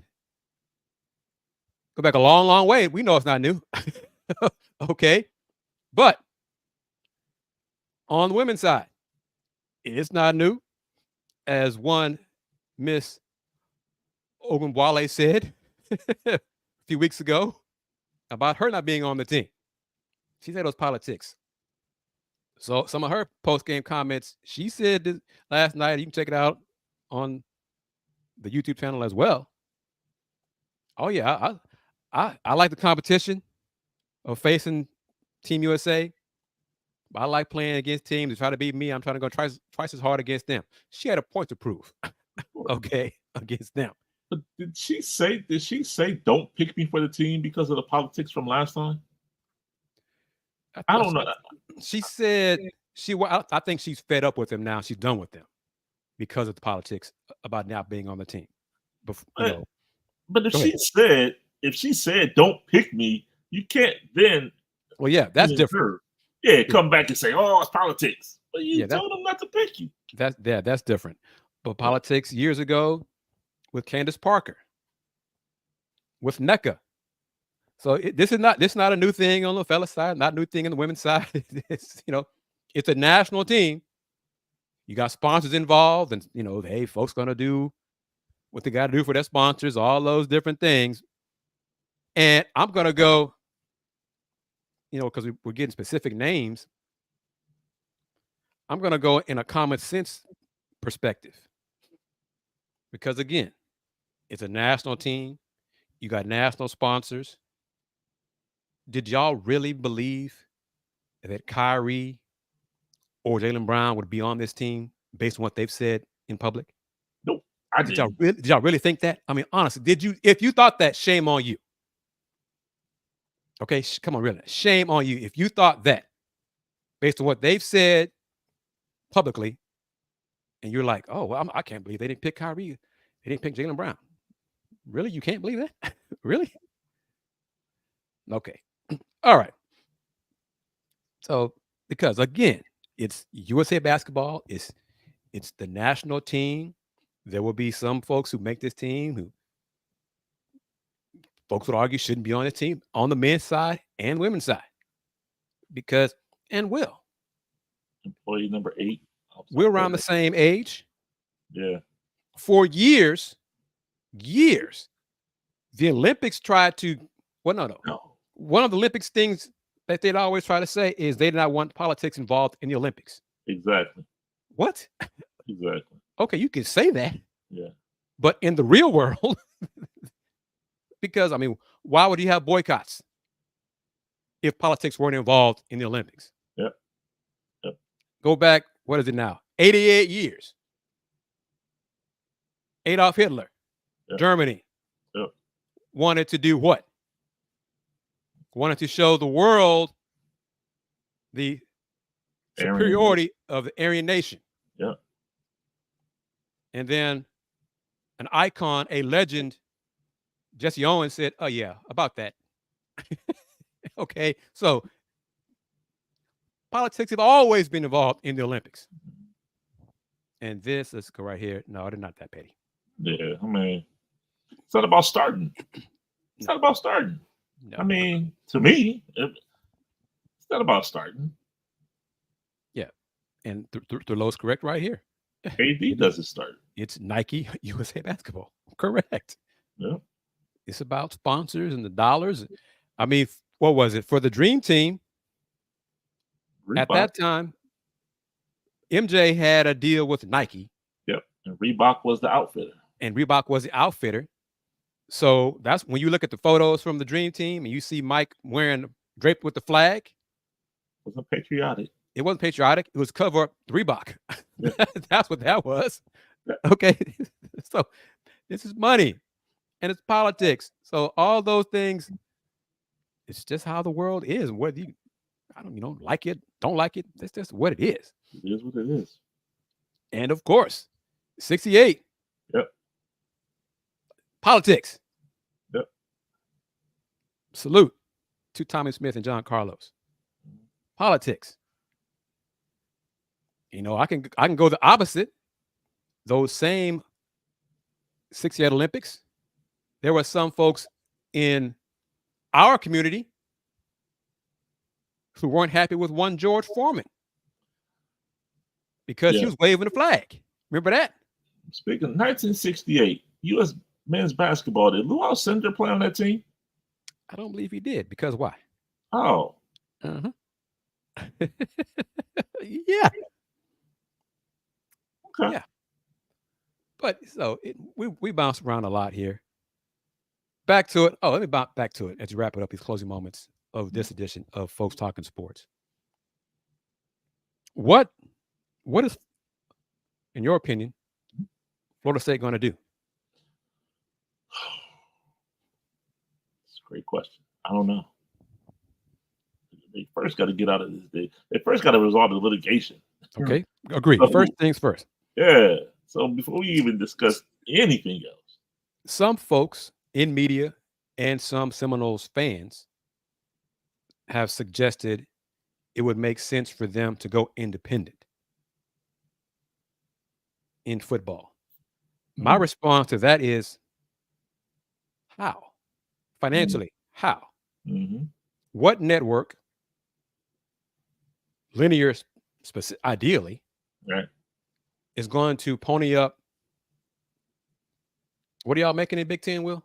Go back a long, long way. We know it's not new. Okay, but on the women's side, it's not new. As one Miss Ogunbowale said a few weeks ago about her not being on the team. She said it was politics. So some of her post-game comments, she said last night, you can check it out on the YouTube channel as well. Oh yeah, I like the competition of facing Team USA. I like playing against teams that try to beat me. I'm trying to go twice as hard against them. She had a point to prove. Okay, against them. But did she say don't pick me for the team because of the politics from last time? I don't know. She said I think she's fed up with them now. She's done with them because of the politics about not being on the team. But if she said don't pick me, you can't then. Well, yeah, that's different. Yeah, come back and say, oh, it's politics. But you told them not to pick you. That's different. But politics years ago with Candace Parker, with NECA. So this is not a new thing on the fella side, not a new thing on the women's side. It's it's a national team. You got sponsors involved, and hey, folks gonna do what they got to do for their sponsors, all those different things. And I'm gonna go, because we're getting specific names. I'm gonna go in a common sense perspective, because again, it's a national team. You got national sponsors. Did y'all really believe that Kyrie or Jalen Brown would be on this team based on what they've said in public? Nope. Did y'all really think that? I mean, honestly, if you thought that, shame on you. Okay, come on, really. Shame on you if you thought that based on what they've said publicly, and you're like, oh, well, I can't believe they didn't pick Kyrie. They didn't pick Jalen Brown. Really? You can't believe that? Really? Okay. All right. So, because again, it's USA basketball. It's the national team. There will be some folks who make this team who folks would argue shouldn't be on the team on the men's side and women's side. Because, and Will. Employee number 8. We're around the same age. Yeah. For years, the Olympics tried to, no. One of the Olympics things that they'd always try to say is they did not want politics involved in the Olympics. Exactly. What? Exactly. Okay, you can say that. Yeah. But in the real world, because, why would you have boycotts if politics weren't involved in the Olympics? Yep. Go back what is it now? 88 years. Adolf Hitler, Germany, wanted to do what? Wanted to show the world the superiority of the Aryan nation. Yeah. And then an icon, a legend, Jesse Owens said, oh, yeah, about that. Okay, so politics have always been involved in the Olympics. And this, let's go right here. No, they're not that petty. Yeah, I mean, it's not about starting. It's not about starting. No. I mean, to me, it's not about starting. Yeah, and Thurlow's correct right here. AD doesn't start. It's Nike USA Basketball. Correct. Yeah. It's about sponsors and the dollars. I mean, what was it? For the Dream Team, Reebok. At that time, MJ had a deal with Nike. Yep. And Reebok was the outfitter. So that's when you look at the photos from the Dream Team and you see Mike draped with the flag. It wasn't patriotic. It wasn't patriotic. It was cover up Reebok. Yeah. That's what that was. Yeah. Okay. So this is money and it's politics. So all those things, it's just how the world is. Whether you, like it, don't like it, that's just what it is. It is what it is. And of course, 68. Yep. Politics. Yep. Salute to Tommy Smith and John Carlos. Politics. I can go the opposite. Those same 68 Olympics, there were some folks in our community who weren't happy with one George Foreman because he was waving the flag. Remember that? Speaking of 1968, U.S. men's basketball, did Lou Alcindor play on that team? I don't believe he did. Because why? Oh. Uh-huh. Yeah. Okay. Yeah. But so we bounce around a lot here. Back to it. Oh, let me bounce back to it as you wrap it up, these closing moments of this edition of Folks Talking Sports. What is, in your opinion, Florida State going to do? It's a great question. I don't know. They first got to get out of this. They first got to resolve the litigation. Okay, agree. First things first. Yeah. So before we even discuss anything else, some folks in media and some Seminoles fans have suggested it would make sense for them to go independent in football. My response to that is, how? Financially, how? What network, linear ideally, is going to pony up? What are y'all making in Big Ten, Will?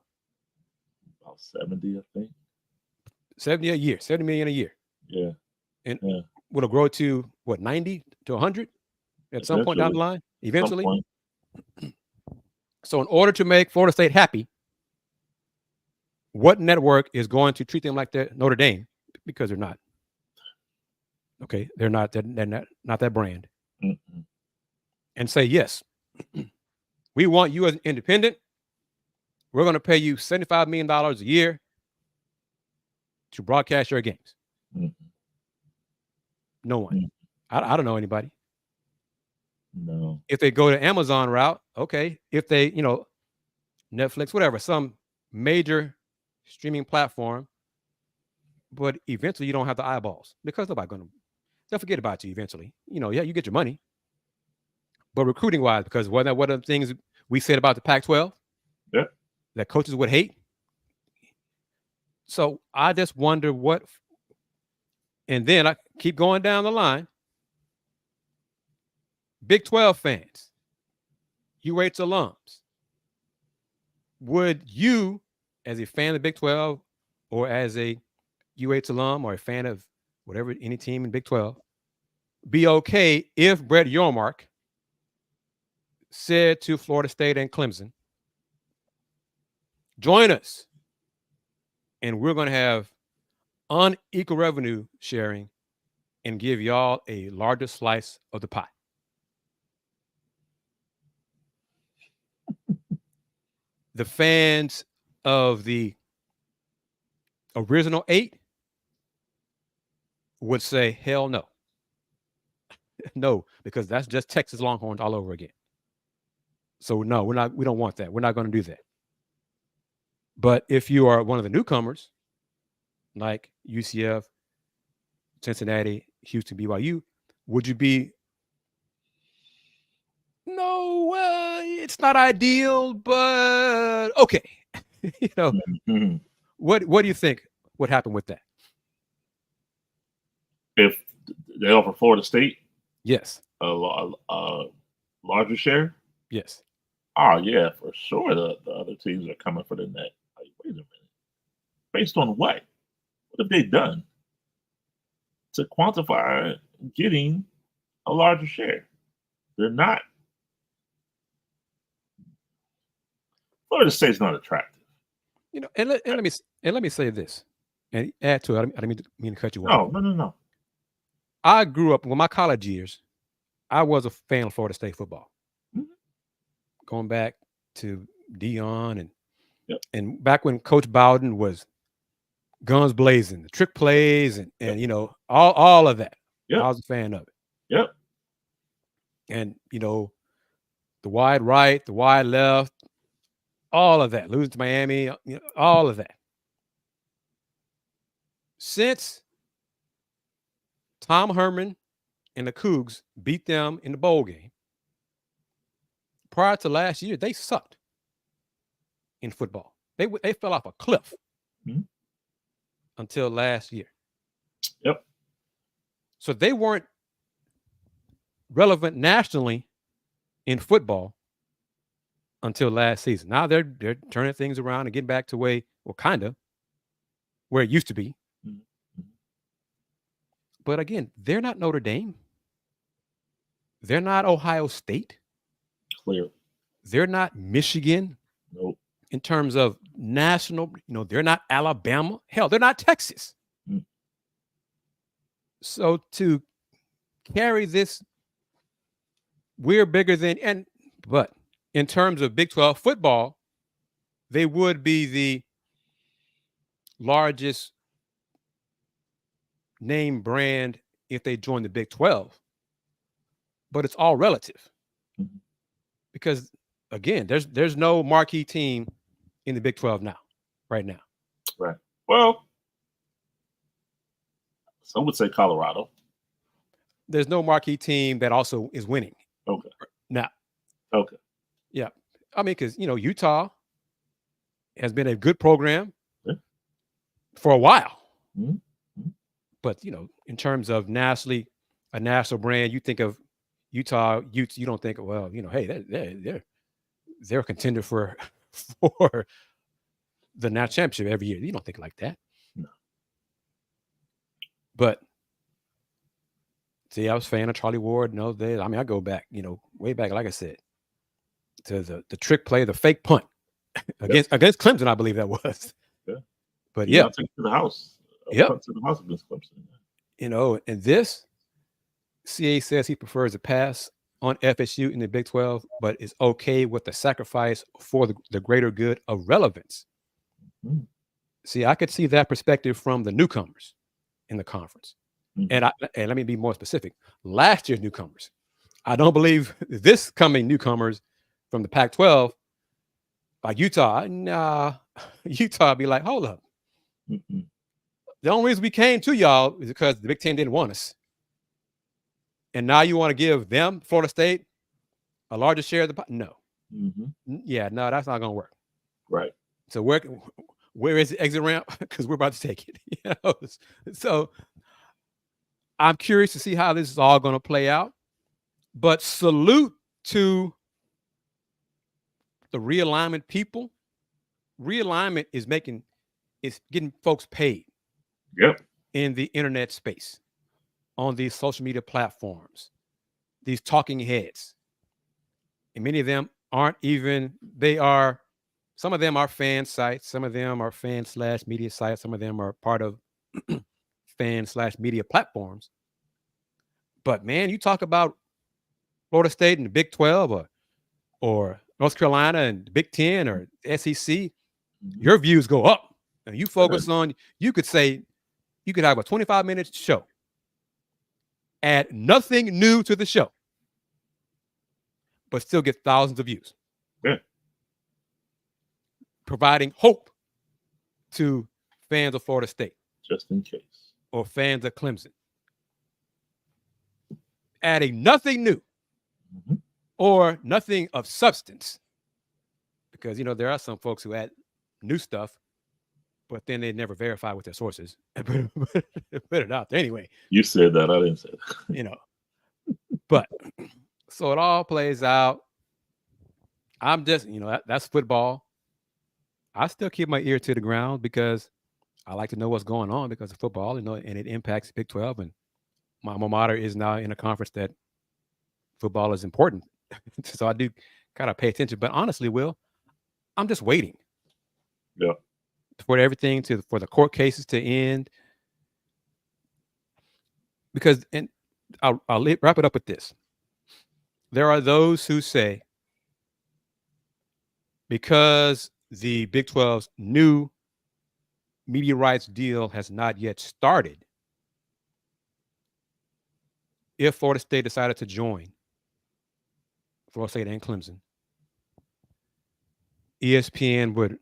About 70, I think. 70 a year, 70 million a year. Yeah. And will it grow to what, 90 to 100 at some point down the line? Eventually. So in order to make Florida State happy, what network is going to treat them like they're Notre Dame? Because they're not. Okay, they're not that brand. And say, yes, we want you as an independent. We're going to pay you $75 million a year to broadcast your games. No one. I don't know anybody. No. If they go to Amazon route, okay. If they, Netflix, whatever, some major streaming platform, but eventually you don't have the eyeballs because they'll forget about you eventually. You get your money. But recruiting wise, because one of the things we said about the Pac-12 that coaches would hate. So I just wonder what, and then I keep going down the line. Big 12 fans, UH alums, would you, as a fan of the Big 12 or as a UH alum or a fan of whatever, any team in Big 12, be okay if Brett Yormark said to Florida State and Clemson, join us, and we're going to have unequal revenue sharing and give y'all a larger slice of the pie? the fans of the original 8 would say, hell no. No, because that's just Texas Longhorns all over again. So no, we don't want that. We're not going to do that. But if you are one of the newcomers, like UCF, Cincinnati, Houston, BYU, would you be, no, it's not ideal, but okay. Mm-hmm. What do you think would happen with that? If they offer Florida State, yes, a larger share, yes. Oh yeah, for sure. The other teams are coming for the net. Like, wait a minute. Based on what? What have they done to quantify getting a larger share? They're not. Florida State's not attractive. And let me say this, and add to it. I didn't mean to cut you off. No. I grew up with my college years. I was a fan of Florida State football. Mm-hmm. Going back to Dion and back when Coach Bowden was guns blazing, the trick plays and all of that. Yep. I was a fan of it. Yep. And the wide right, the wide left, all of that. Losing to Miami, all of that. Since Tom Herman and the Coogs beat them in the bowl game, prior to last year, they sucked in football. They fell off a cliff until last year. Yep. So they weren't relevant nationally in football until last season. Now they're turning things around and getting back to where it used to be. Mm-hmm. But again, they're not Notre Dame. They're not Ohio State. Clear. They're not Michigan. Nope. In terms of national, they're not Alabama. Hell, they're not Texas. Mm. So to carry this, we're bigger than, but in terms of Big 12 football, they would be the largest name brand if they join the Big 12. But it's all relative. Mm-hmm. Because again, there's no marquee team in the Big 12 right now. Right. Well, some would say Colorado. There's no marquee team that also is winning. Okay. Now. Okay. Yeah. I mean, because, Utah has been a good program for a while. Mm-hmm. But, in terms of nationally, a national brand, you think of Utah, you don't think, well, hey, they're a contender for the national championship every year. You don't think like that. No. But see, I was a fan of Charlie Ward. I go back, way back, like I said, to the trick play, the fake punt against Clemson, I believe that was. Yeah. But I'll take it to the house. Punt to the house against Clemson. And this, CA says he prefers a pass on FSU in the Big 12, but is okay with the sacrifice for the greater good of relevance. Mm-hmm. See, I could see that perspective from the newcomers in the conference. Mm-hmm. And let me be more specific. Last year's newcomers. I don't believe this coming newcomers from the Pac-12, like Utah. Nah, Utah be like, hold up. Mm-hmm. The only reason we came to y'all is because the Big Ten didn't want us. And now you want to give them, Florida State, a larger share of the pie? No. Mm-hmm. Yeah, no, that's not going to work. Right. So where is the exit ramp? Because we're about to take it. So I'm curious to see how this is all going to play out. But salute to the realignment people. Realignment is getting folks paid. Yep. In the internet space, on these social media platforms, these talking heads. And many of them aren't even, some of them are fan sites, some of them are fan/media sites, some of them are part of fan/media platforms. But man, you talk about Florida State and the Big 12 or North Carolina and Big Ten or SEC, your views go up. And you focus on, you could say, you could have a 25-minute show, add nothing new to the show, but still get thousands of views. Yeah. Providing hope to fans of Florida State. Just in case. Or fans of Clemson. Adding nothing new or nothing of substance. Because, there are some folks who add new stuff, but then they never verify with their sources and put it out there anyway. You said that. I didn't say that. But so it all plays out. I'm just, that's football. I still keep my ear to the ground because I like to know what's going on because of football, and it impacts Big 12. And my alma mater is now in a conference that football is important. So I do kind of pay attention. But honestly, Will, I'm just waiting. Yeah. For everything for the court cases to end. Because, and I'll wrap it up with this. There are those who say, because the Big 12's new media rights deal has not yet started, if Florida State decided to join Florida State and Clemson, ESPN would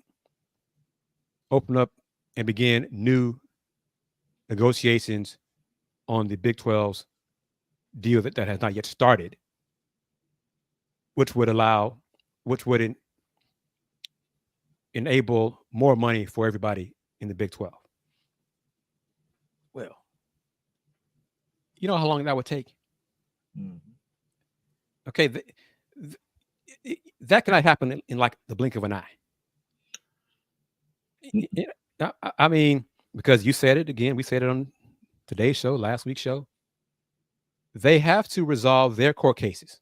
open up and begin new negotiations on the Big 12's deal that has not yet started, which would enable more money for everybody in the Big 12. Well, you know how long that would take? Okay, that cannot happen in like the blink of an eye. I mean, because you said it again, we said it on today's show, last week's show. They have to resolve their court cases.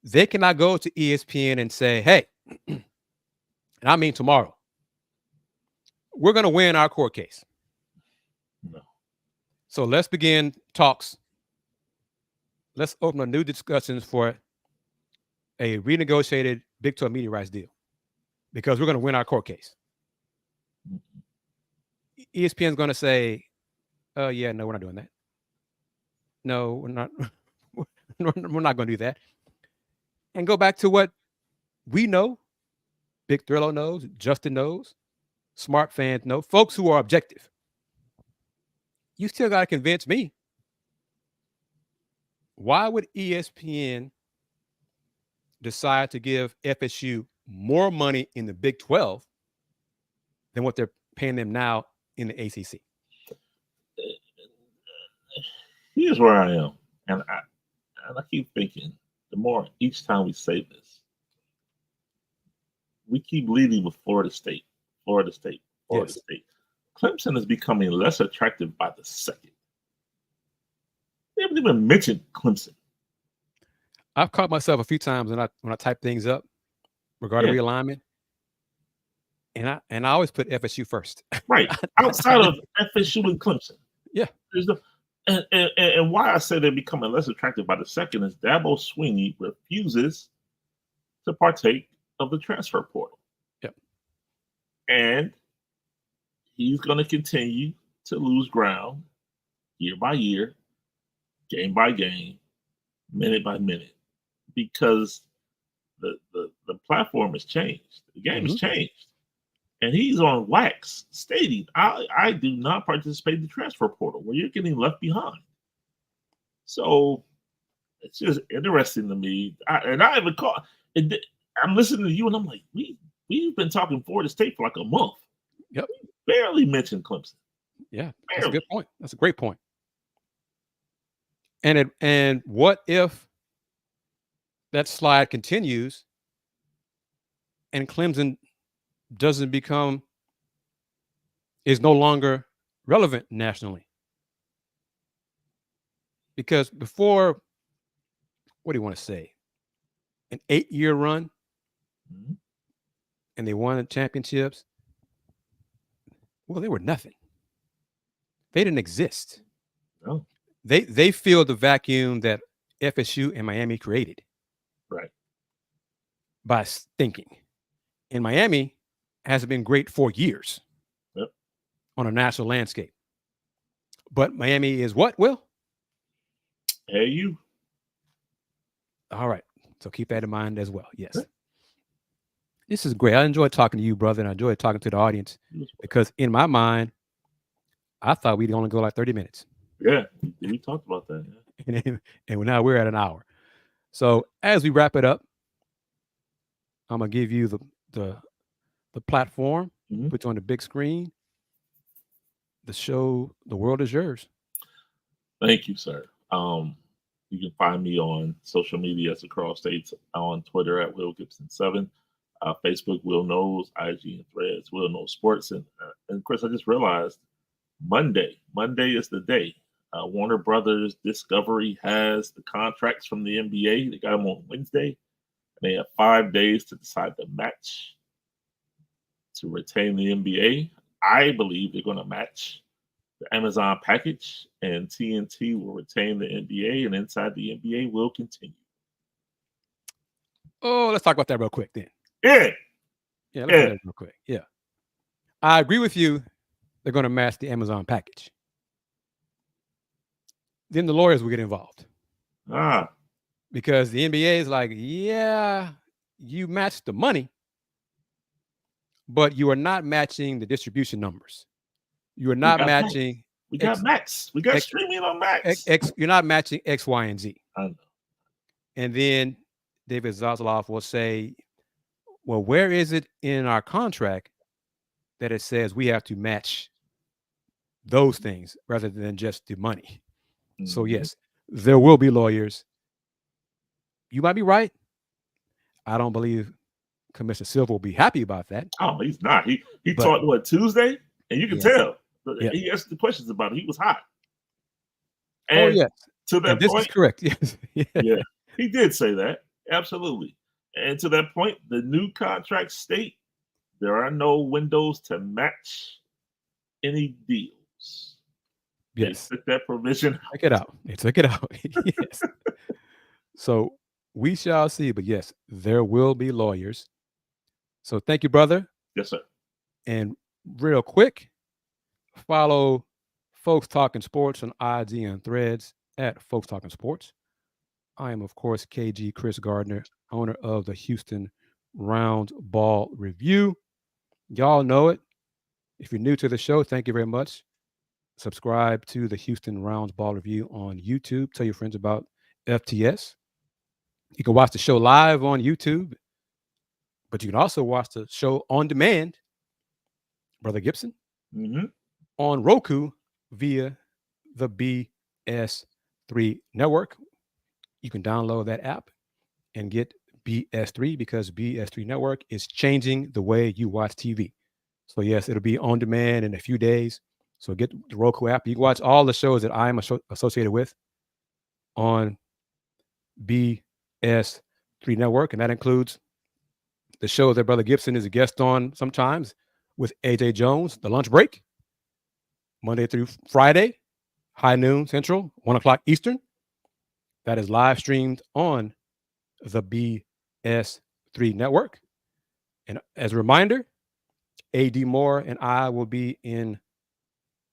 They cannot go to ESPN and say, hey, and I mean tomorrow, we're going to win our court case. No. So let's begin talks. Let's open up new discussions for a renegotiated Big 12 media rights deal because we're going to win our court case. ESPN's going to say, oh, yeah, no, we're not doing that. No, we're not. We're not going to do that. And go back to what we know, Big Thrillo knows, Justin knows, smart fans know, folks who are objective. You still got to convince me. Why would ESPN decide to give FSU more money in the Big 12 than what they're paying them now in the ACC? Here's where I am. And I keep thinking, the more each time we say this, we keep leading with Florida State. Yes. Clemson is becoming less attractive by the second. They haven't even mentioned Clemson. I've caught myself a few times when I type things up regarding realignment, and I always put FSU first. Right. Outside of FSU and Clemson. Yeah. And why I say they're becoming less attractive by the second is Dabo Swinney refuses to partake of the transfer portal. Yep. And he's going to continue to lose ground year by year, game by game, minute by minute, because the platform has changed. The game has changed. And he's on wax stating, I do not participate in the transfer portal where you're getting left behind. So it's just interesting to me. I'm listening to you and I'm like, we've been talking Florida State for like a month. Yep. We barely mentioned Clemson. Yeah, that's a good point. That's a great point. And what if that slide continues and Clemson is no longer relevant nationally? Because before, what do you want to say, an 8-year run, and they won the championships, well, they were nothing. They didn't exist. No. They filled the vacuum that FSU and Miami created. Right. by stinking. And Miami hasn't been great for years on a national landscape. But Miami is what, Will? AU. All right. So keep that in mind as well. Yes. This is great. I enjoyed talking to you, brother, and I enjoyed talking to the audience because in my mind, I thought we'd only go like 30 minutes. Yeah, we talked about that. Yeah. And now we're at an hour. So as we wrap it up, I'm going to give you the platform, put you on the big screen. The show, the world is yours. Thank you, sir. You can find me on social media across states, on Twitter at Will Gibson 7, Facebook Will Knows, IG and Threads Will Knows Sports, and Chris, I just realized Monday is the day. Warner Brothers Discovery has the contracts from the NBA. They got them on Wednesday. And they have 5 days to decide the match to retain the NBA. I believe they're going to match the Amazon package, and TNT will retain the NBA, and Inside the NBA will continue. Oh, let's talk about that real quick then. Yeah. Let's do that real quick. Yeah. I agree with you. They're going to match the Amazon package. Then the lawyers will get involved. Because the NBA is like, yeah, you match the money, but you are not matching the distribution numbers. You are not matching. We got Max. We got streaming on Max. You're not matching X, Y, and Z. I know. And then David Zaslav will say, well, where is it in our contract that it says we have to match those things rather than just the money? So yes, there will be lawyers. You might be right. I don't believe Commissioner Silver will be happy about that. Oh, he's not. He talked Tuesday, and you can tell. Yeah. He asked the questions about it. He was hot. And yes, to that this point, is correct. Yes. Yeah, he did say that. Absolutely. And to that point, the new contracts state there are no windows to match any deals. Yes. They took that provision. Check it out. They took it out. Yes. So we shall see. But yes, there will be lawyers. So thank you, brother. Yes, sir. And real quick, follow Folks Talking Sports on IG and Threads at Folks Talking Sports. I am, of course, KG Kris Gardner, owner of the Houston Roundball Review. Y'all know it. If you're new to the show, thank you very much. Subscribe to the Houston Roundball Review on YouTube. Tell your friends about FTS. You can watch the show live on YouTube, but you can also watch the show on demand, Brother Gibson, on Roku via the BS3 network. You can download that app and get BS3 because BS3 network is changing the way you watch TV. So yes, it'll be on demand in a few days. So get the Roku app. You can watch all the shows that I am associated with on BS3 network. And that includes the show that Brother Gibson is a guest on sometimes with AJ Jones, The Lunch Break, Monday through Friday, high noon Central, 1 o'clock Eastern. That is live streamed on the BS3 network. And as a reminder, AD Moore and I will be in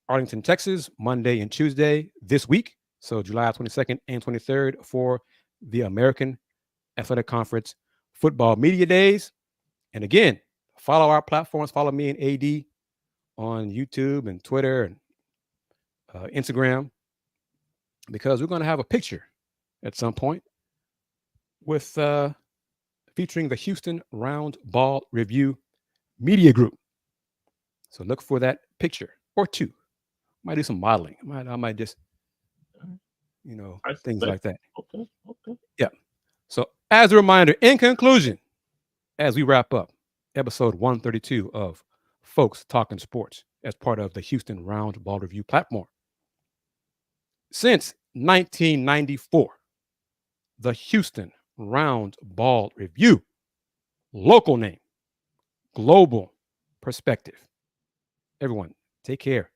Arlington, Texas, Monday and Tuesday this week. So July 22nd and 23rd for the American Athletic Conference Football Media Days. And again, follow our platforms. Follow me and AD on YouTube and Twitter and Instagram, because we're going to have a picture at some point with featuring the Houston Roundball Review Media Group. So look for that picture or two. Might do some modeling. I might just, things like that. Okay. Yeah. So as a reminder, in conclusion, as we wrap up episode 132 of Folks Talking Sports as part of the Houston Roundball Review platform. Since 1994, the Houston Roundball Review, local name, global perspective. Everyone, take care.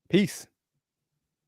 Peace.